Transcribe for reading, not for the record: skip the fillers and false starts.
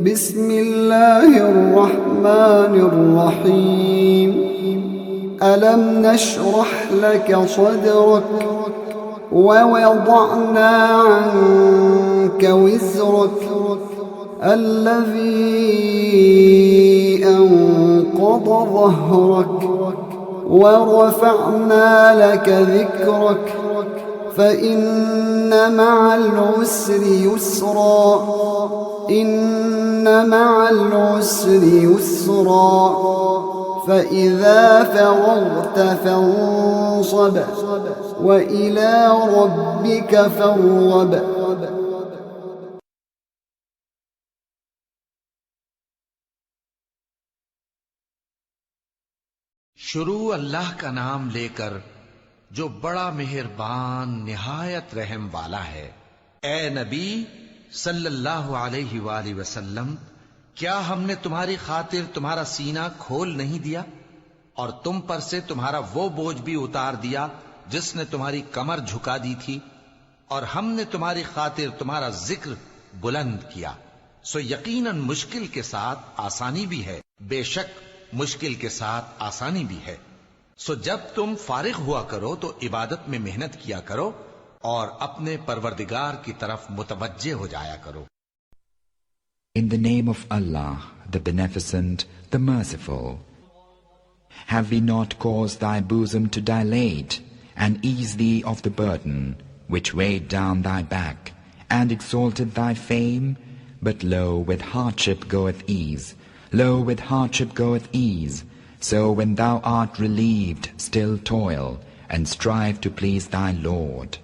बिस्मिल्लाहिर रहमानिर रहीम अलम नशरह luck सदरक ववदअना अन्क विज़रक अल्लज़ी अनक़द ज़हरक वरफ़अना luck ज़िक्रक फ़इन्न मअल उसरि Yusra इन्न मअल उसरि युस्रा फ़इज़ा फ़रग़त फ़ंصब वइला रब्बिक फ़र्ग़ब। शुरू अल्लाह का नाम लेकर जो बड़ा मेहरबान निहायत रहम वाला है। ए नबी सल्लल्लाहु अलैहि वालैहि वसल्लम, क्या हमने तुम्हारी खातिर तुम्हारा सीना खोल नहीं दिया और तुम पर से तुम्हारा वो बोझ भी उतार दिया जिसने तुम्हारी कमर झुका दी थी, और हमने तुम्हारी खातिर तुम्हारा जिक्र बुलंद किया। सो यकीनन मुश्किल के साथ आसानी भी है, बेशक मुश्किल के साथ आसानी भी है। सो जब तुम फारिग हुआ करो तो इबादत में मेहनत किया करो और अपने परवरदिगार की तरफ मुतवज्जे हो जाया करो। In the name of Allah, the Beneficent, the Merciful. Have we not caused thy bosom to dilate and ease thee of the burden which weighed down thy back, and exalted thy fame? But lo, with hardship goeth ease. Lo, with hardship goeth ease. So when thou art relieved, still toil, and strive to please thy Lord.